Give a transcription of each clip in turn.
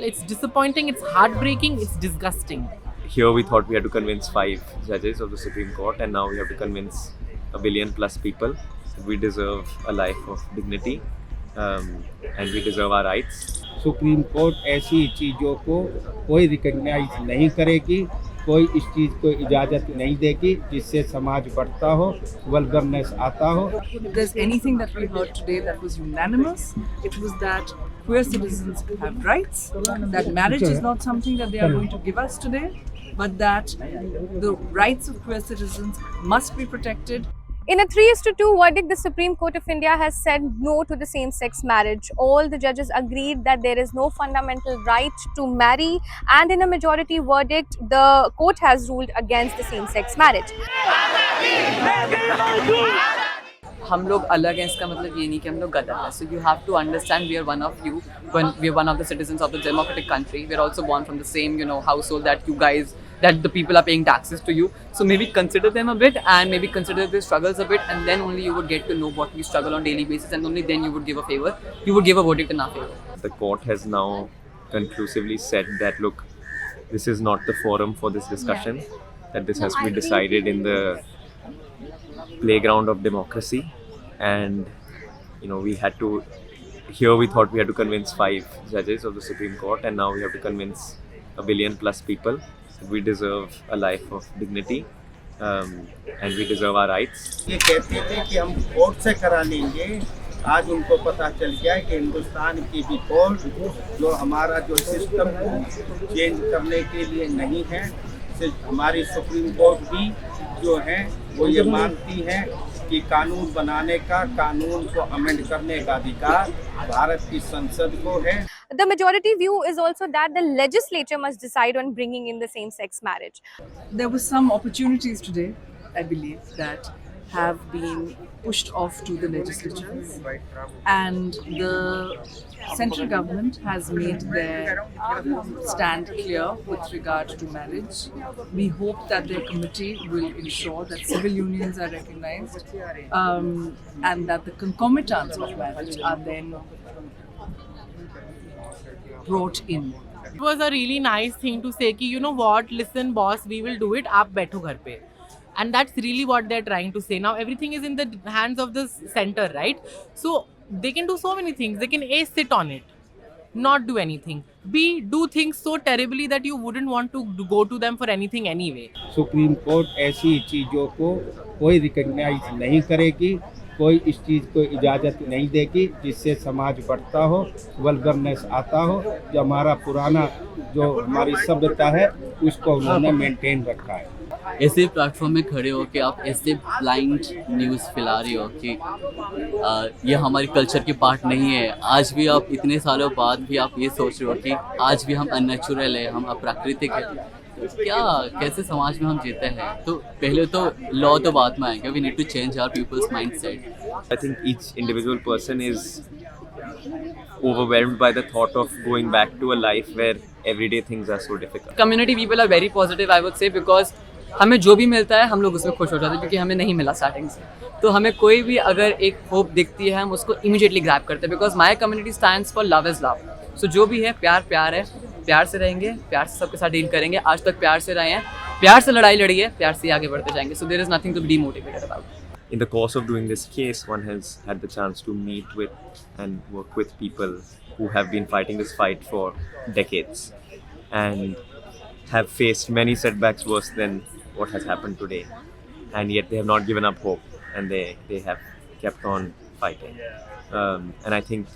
It's disappointing, it's heartbreaking, it's disgusting. Here we thought we had to convince 5 judges of the Supreme Court, and now we have to convince a billion plus people that we deserve a life of dignity, and we deserve our rights. Supreme court ऐसी चीज़ों को कोई recognise नहीं करेगी, कोई इस चीज़ को इजाज़त नहीं देगी जिससे समाज बढ़ता हो, वल्गरनेस आता हो। If there's anything that we heard today that was unanimous, it was that queer citizens have rights, that marriage is not something that they are going to give us today, but that the rights of queer citizens must be protected. In a 3:2 verdict, the Supreme Court of India has said no to the same-sex marriage. All the judges agreed that there is no fundamental right to marry, and in a majority verdict, the court has ruled against the same-sex marriage. हम लोग अलग हैं इसका मतलब ये नहीं कि हम लोग गलत हैं. So you have to understand we are one of you, when we are one of the citizens of the democratic country. We are also born from the same household that you guys, that the people are paying taxes to you. So maybe consider them a bit and maybe consider their struggles a bit, and then only you would get to know what we struggle on daily basis, and only then you would give a favor. You would give a verdict in our favor. The court has now conclusively said that look, this is not the forum for this discussion, that this has to be decided in the playground of democracy. And we had to, here we thought we had to convince 5 judges of the Supreme Court, and now we have to convince a billion plus people that we deserve a life of dignity, and we deserve our rights. ये कहते थे कि हम court से करा लेंगे, आज उनको पता चल गया है कि हिंदुस्तान की भी कोर्ट जो हमारा जो सिस्टम को चेंज करने के लिए नहीं है, सिर्फ हमारी सुप्रीम कोर्ट भी जो है वो ये मानती है कि कानून बनाने का, कानून को अमेंड करने का अधिकार भारत की संसद को है. The majority view is also that the legislature must decide on bringing in the same-sex marriage. There were some opportunities today, I believe, that have been pushed off to the legislatures, and the central government has made their stand clear with regard to marriage. We hope that their committee will ensure that civil unions are recognized, and that the concomitants of marriage are then brought in. It was a really nice thing to say कि you know what, listen boss, we will do it, आप बैठो घर पे. And that's really what they're trying to say. Now everything is in the hands of the center, right? So they can do so many things. They can A, sit on it, not do anything. B, do things so terribly that you wouldn't want to go to them for anything anyway. Supreme court ऐसी चीज़ों को कोई recognise नहीं करेगी, कोई इस चीज़ को इजाज़त नहीं देगी जिससे समाज बढ़ता हो, वल्गरनेस आता हो. जो हमारा पुराना जो हमारी सभ्यता है उसको उन्होंने मेंटेन रखा है. ऐसे प्लेटफॉर्म में खड़े हो कि आप ऐसे ब्लाइंड न्यूज़ फैला रहे हो कि ये हमारे कल्चर के पार्ट नहीं है. आज भी आप इतने सालों बाद भी आप ये सोच रहे हो कि आज भी हम अननेचुरल है, हम अप्राकृतिक है. क्या कैसे समाज में हम जीते हैं? तो पहले तो लॉ तो बाद में आएगा. We need to change our people's mindset. I think each individual person is overwhelmed by the thought of going back to a life where everyday things are so difficult. Community people are very positive, I would say, because हमें जो भी मिलता है हम लोग उसमें खुश हो जाते हैं, क्योंकि हमें नहीं मिला स्टार्टिंग से. तो हमें कोई भी अगर एक होप दिखती है हम उसको इमीडिएटली ग्रैब करते हैं, because my community stands for love is love. So जो भी है प्यार प्यार है, प्यार से रहेंगे, प्यार से सबके साथ डील करेंगे. आज तक प्यार से रहे हैं, प्यार से लड़ाई लड़ी है, प्यार से आगे बढ़ते जाएंगे. So there is nothing to be demotivated about. In the course of doing this case, one has had the chance to meet with and work with people who have been fighting this fight for decades and have faced many setbacks worse than what has happened today, and yet they have not given up hope, and they have kept on fighting, and I think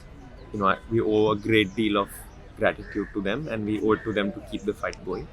we owe a great deal of gratitude to them, and we owe it to them to keep the fight going.